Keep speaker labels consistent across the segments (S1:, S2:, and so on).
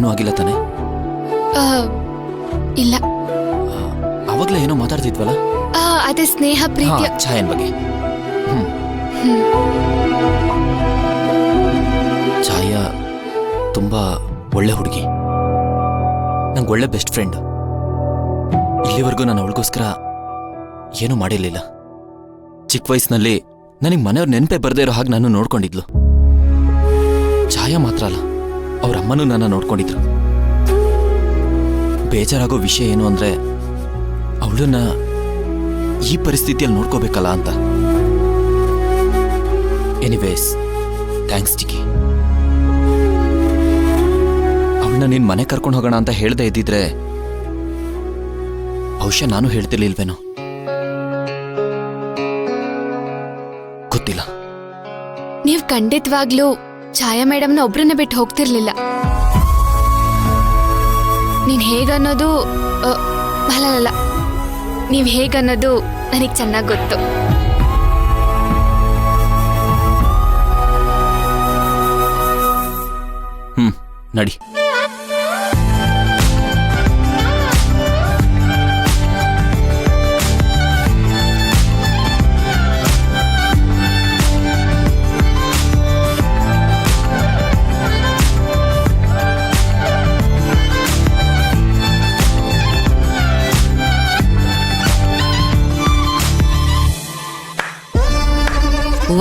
S1: ಏನೂ ಆಗಿಲ್ಲ ತಾನೆ?
S2: ಇಲ್ಲ.
S1: ಅವಾಗ್ಲೇ ಏನೋ ಮಾತಾಡ್ತಿದ್ವಲ್ಲ?
S2: ಅದೇ ಸ್ನೇಹ ಪ್ರೀತಿ
S1: ಛಾಯನ್ ಬಗ್ಗೆ. ಛಾಯ ತುಂಬಾ ಒಳ್ಳೆ ಹುಡುಗಿ, ನಂಗೆ ಒಳ್ಳೆ ಬೆಸ್ಟ್ ಫ್ರೆಂಡ್. ಇಲ್ಲಿವರೆಗೂ ನಾನು ಅವಳಿಗೋಸ್ಕರ ಏನೂ ಮಾಡಿರ್ಲಿಲ್ಲ. ಚಿಕ್ಕ ವಯಸ್ಸಿನಲ್ಲಿ ನನಗೆ ಮನೆಯವ್ರ ನೆನಪೇ ಬರದೇ ಇರೋ ಹಾಗೆ ನಾನು ನೋಡ್ಕೊಂಡಿದ್ಲು. ಛಾಯ ಮಾತ್ರ ಅಲ್ಲ, ಅವ್ರ ಅಮ್ಮನೂ ನನ್ನ ನೋಡ್ಕೊಂಡಿದ್ರು. ಬೇಜಾರಾಗೋ ವಿಷಯ ಏನು ಅಂದ್ರೆ ಅವಳನ್ನ ಈ ಪರಿಸ್ಥಿತಿಯಲ್ಲಿ ನೋಡ್ಕೋಬೇಕಲ್ಲ ಅಂತ. ಎನಿವೇಸ್, ಥ್ಯಾಂಕ್ಸ್ ಚಿಕ್ಕಿ. ಅವಳನ್ನ ನೀನ್ ಮನೆ ಕರ್ಕೊಂಡು ಹೋಗೋಣ ಅಂತ ಹೇಳ್ದೆ ಇದ್ದಿದ್ರೆ ಬಹುಶಃ ನಾನು ಹೇಳ್ತಿರ್ಲಿಲ್ವೇನೋ, ಗೊತ್ತಿಲ್ಲ.
S2: ನೀವ್ ಖಂಡಿತವಾಗ್ಲೂ ಛಾಯಾ ಮೇಡಮ್ನ ಒಬ್ರನ್ನ ಬಿಟ್ಟು ಹೋಗ್ತಿರ್ಲಿಲ್ಲ. ನೀನ್ ಹೇಗನ್ನೋದು ಅಲ್ಲ, ನೀವ್ ಹೇಗನ್ನೋದು ನನಗ್ ಚೆನ್ನಾಗ್ ಗೊತ್ತು.
S1: ನಡಿ.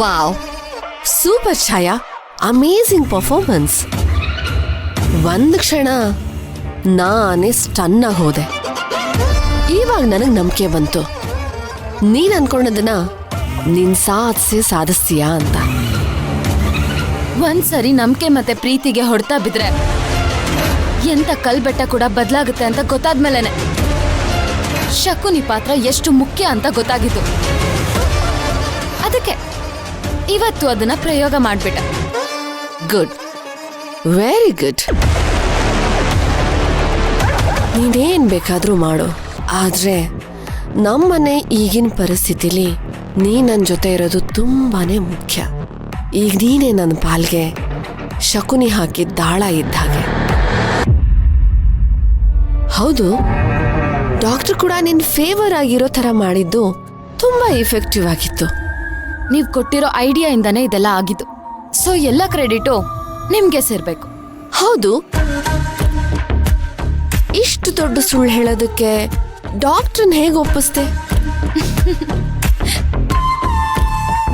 S3: ವಾವ್, ಸೂಪರ್ ಛಾಯಾ, ಅಮೇಜಿಂಗ್ ಪರ್ಫಾರ್ಮೆನ್ಸ್. ಒಂದು ಕ್ಷಣ ನಾನೇ ಸ್ಟನ್ ಆಗಿ ಹೋದೆ. ಇವಾಗ ನನಗೆ ನಂಬಿಕೆ ಬಂತು, ನೀನ್ ಅನ್ಕೊಂಡದನ್ನ ನೀನ್ ಸಾಧಿಸ್ತೀಯಾ ಅಂತ.
S2: ಒಂದ್ಸರಿ ನಂಬಿಕೆ ಮತ್ತೆ ಪ್ರೀತಿಗೆ ಹೊಡ್ತಾ ಬಿದ್ರೆ ಎಂತ ಕಲ್ಬೆಟ್ಟ ಕೂಡ ಬದಲಾಗುತ್ತೆ ಅಂತ ಗೊತ್ತಾದ್ಮೇಲೆನೆ ಶಕುನಿ ಪಾತ್ರ ಎಷ್ಟು ಮುಖ್ಯ ಅಂತ ಗೊತ್ತಾಗಿತ್ತು. ಅದಕ್ಕೆ ಇವತ್ತು ಅದನ್ನ ಪ್ರಯೋಗ ಮಾಡ್ಬಿಟ್ಟ.
S3: Good, very good. ನೀನೇನ್ ಬೇಕಾದ್ರೂ ಮಾಡು, ಆದ್ರೆ ನಮ್ಮನೆ ಈಗಿನ ಪರಿಸ್ಥಿತಿಲಿ ನೀ ನನ್ನ ಜೊತೆ ಇರೋದು ತುಂಬಾನೇ ಮುಖ್ಯ. ಈಗ ನೀನೇ ನನ್ನ ಪಾಲ್ಗೆ ಶಕುನಿ ಹಾಕಿದ ದಾಳ ಇದ್ದ ಹಾಗೆ. ಹೌದು, ಡಾಕ್ಟರ್ ಕೂಡ ನಿನ್ ಫೇವರ್ ಆಗಿರೋ ತರ ಮಾಡಿದ್ದು ತುಂಬಾ ಎಫೆಕ್ಟಿವ್ ಆಗಿತ್ತು.
S2: ನೀವ್ ಕೊಟ್ಟಿರೋ ಐಡಿಯಾ ಇಂದಾನೆ ಇದೆಲ್ಲ ಆಗಿದ್ದು. ಸೊ ಎಲ್ಲ ಕ್ರೆಡಿಟು ನಿಮ್ಗೆ ಸೇರ್ಬೇಕು.
S3: ಹೌದು, ಇಷ್ಟು ದೊಡ್ಡ ಸುಳ್ಳು ಹೇಳೋದಕ್ಕೆ ಡಾಕ್ಟರ್ನ ಹೇಗೆ ಒಪ್ಪಿಸ್ದೆ?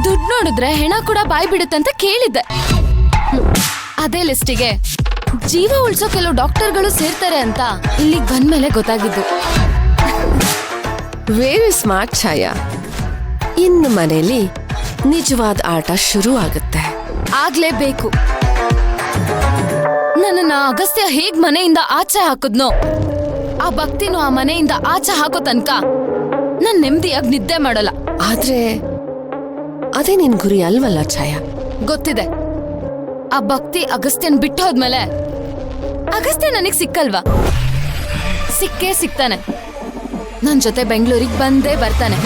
S2: ದುಡ್ಡು ನೋಡಿದ್ರೆ ಹೆಣ ಕೂಡ ಬಾಯ್ ಬಿಡುತ್ತೆ ಅಂತ ಕೇಳಿದ್ದೆ. ಅದೇ ಲಿಸ್ಟಿಗೆ ಜೀವ ಉಳ್ಸೋ ಕೆಲವು ಡಾಕ್ಟರ್ಗಳು ಸೇರ್ತಾರೆ ಅಂತ ಇಲ್ಲಿಗೆ ಬಂದ್ಮೇಲೆ ಗೊತ್ತಾಗಿದ್ದು.
S3: ವೆರಿ ಸ್ಮಾರ್ಟ್ ಛಾಯಾ. ಇನ್ನು ಮನೇಲಿ ನಿಜವಾದ ಆಟ ಶುರು ಆಗುತ್ತೆ.
S2: ಆಗ್ಲೇಬೇಕು. ನನ್ನನ್ನ ಅಗಸ್ತ್ಯ ಹೇಗ್ ಮನೆಯಿಂದ ಆಚೆ ಹಾಕುದ್ನೋ, ಆ ಭಕ್ತಿನೂ ಆ ಮನೆಯಿಂದ ಆಚೆ ಹಾಕೋ ತನಕ ನಾನ್ ನೆಮ್ಮದಿಯಾಗಿ ನಿದ್ದೆ ಮಾಡಲ್ಲ.
S3: ಆದ್ರೆ ಅದೇ ನಿನ್ ಗುರಿ ಅಲ್ವಲ್ಲ ಛಾಯಾ?
S2: ಗೊತ್ತಿದೆ. ಆ ಭಕ್ತಿ ಅಗಸ್ತ್ಯನ್ ಬಿಟ್ಟು ಹೋದ್ಮೇಲೆ ಅಗಸ್ತ್ಯ ನನಗ್ ಸಿಕ್ಕಲ್ವಾ? ಸಿಕ್ಕೇ ಸಿಗ್ತಾನೆ. ನನ್ ಜೊತೆ ಬೆಂಗಳೂರಿಗೆ ಬಂದೇ ಬರ್ತಾನೆ.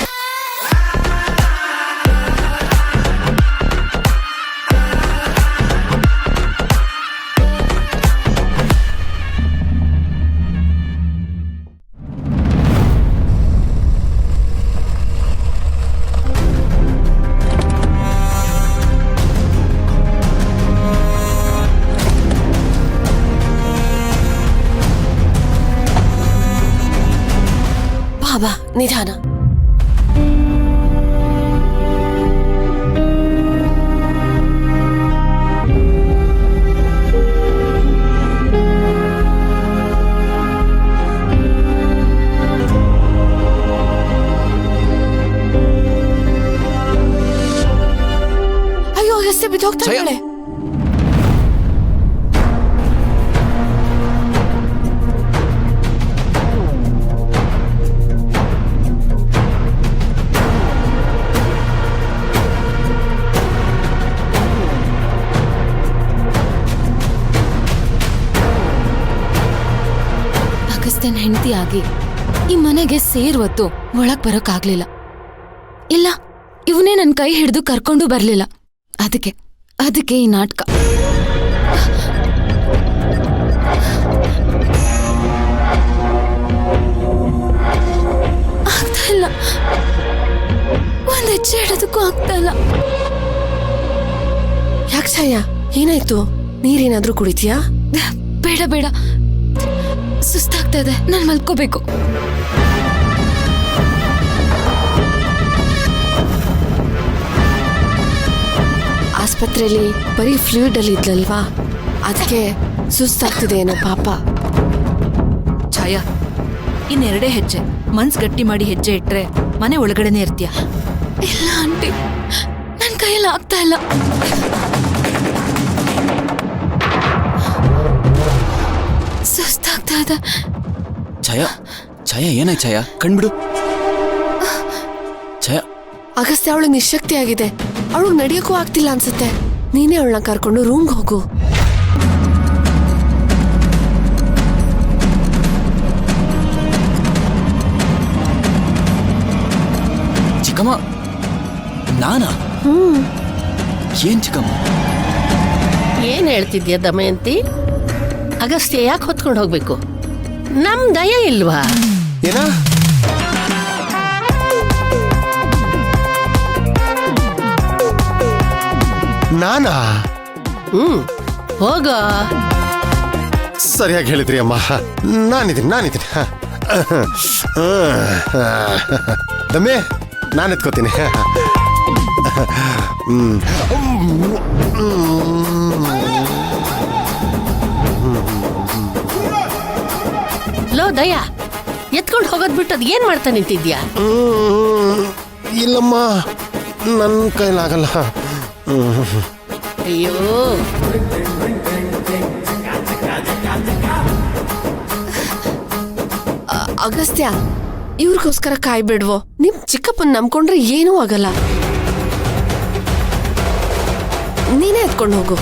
S3: ಬಾಬಾ, ನಿಧಾನ. ಅಯ್ಯೋ, ಹೆಸರು ಬಿದ್ದೋಗ್ತಾಳೆ.
S2: ಅಗಸ್ತ್ಯನ್ ಹೆಂಡತಿ ಆಗಿ ಈ ಮನೆಗೆ ಸೇರುವತ್ತು ಒಳಗ್ ಬರೋಕ್ಕಾಗ್ಲಿಲ್ಲ. ಇಲ್ಲ, ಇವನೇ ನನ್ ಕೈ ಹಿಡಿದು ಕರ್ಕೊಂಡು ಬರ್ಲಿಲ್ಲ. ಅದಕ್ಕೆ ಈ ನಾಟಕ. ಹೆಜ್ಜೆ ಇಡೋದಕ್ಕೂ ಆಗ್ತಾ ಇಲ್ಲ.
S3: ಯಾಕೆ ಛಾಯಾ, ಏನಾಯ್ತು? ನೀರೇನಾದ್ರೂ ಕುಡಿತೀಯಾ?
S2: ಬೇಡ ಬೇಡ, ಸುಸ್ತಾಗ್ತಾ ಇದೆ, ನಾನು ಮಲ್ಕೋಬೇಕು.
S3: ಆಸ್ಪತ್ರೆಯಲ್ಲಿ ಬರೀ ಫ್ಲೂಯಿಡ್ ಅಲ್ಲಿ ಇದ್ಲಲ್ವಾ, ಅದಕ್ಕೆ ಸುಸ್ತಾಗ್ತಿದೆ ಏನೋ ಪಾಪ.
S4: ಛಾಯಾ, ಇನ್ನೆರಡೇ ಹೆಜ್ಜೆ, ಮನ್ಸ್ ಗಟ್ಟಿ ಮಾಡಿ ಹೆಜ್ಜೆ ಇಟ್ರೆ ಮನೆ ಒಳಗಡೆನೆ ಇರ್ತೀಯ.
S2: ಇಲ್ಲ ಆಂಟಿ, ನನ್ನ ಕೈಯಲ್ಲಿ ಆಗ್ತಾ ಇಲ್ಲ. ಸುಸ್ತಾಗ್ತಾ ಇದೆ.
S1: ಛಾಯಾ, ಛಾಯಾ ಏನಾಯ್ತು ಛಾಯಾ? ಕಣ್ಬಿಡು. ಛಾಯಾ,
S3: ಅಗಸ್ತ್ಯ ಅವಳು ನಿಶಕ್ತಿ ಆಗಿದೆ, ಅವಳು ನಡೆಯೋಕ್ಕೂ ಆಗ್ತಿಲ್ಲ ಅನ್ಸುತ್ತೆ. ನೀನೇ ಅವಳನ್ನ ಕರ್ಕೊಂಡು ರೂಮ್ಗೆ ಹೋಗು.
S1: ಚಿಕ್ಕಮ್ಮ, ನಾನಾ? ಏನ್ ಚಿಕ್ಕಮ್ಮ?
S5: ಏನ್ ಹೇಳ್ತಿದ್ಯಾ ದಮಯಂತಿ? ಅಗಸ್ತ್ಯ ಯಾಕೆ ಹೊತ್ಕೊಂಡು ಹೋಗ್ಬೇಕು? ನಮ್ ದಯ ಇಲ್ವಾ?
S6: ಏನ? ನಾನಾ?
S5: ಹೋಗ.
S6: ಸರಿಯಾಗಿ ಹೇಳಿದ್ರಿ ಅಮ್ಮ. ನಾನಿದ್ದೀನಿ. ದಮ್ಮೆ, ನಾನು ಎತ್ಕೋತೀನಿ.
S5: ಲೋ ದಯ, ಎತ್ಕೊಂಡು ಹೋಗೋದ್ ಬಿಟ್ಟು ಅದ್ ಏನ್ ಮಾಡ್ತಾ ನಿಂತಿದ್ಯಾ?
S6: ಇಲ್ಲಮ್ಮ, ನನ್ನ ಕೈಲಾಗಲ್ಲ.
S5: ಅಯ್ಯೋ,
S3: ಅಗಸ್ತ್ಯ, ಇವ್ರಿಗೋಸ್ಕರ ಕಾಯ್ಬಿಡ್ವೋ? ನಿಮ್ ಚಿಕ್ಕಪ್ಪನ್ ನಂಬ್ಕೊಂಡ್ರೆ ಏನೂ ಆಗಲ್ಲ. ನೀನೇ ಎತ್ಕೊಂಡು ಹೋಗು.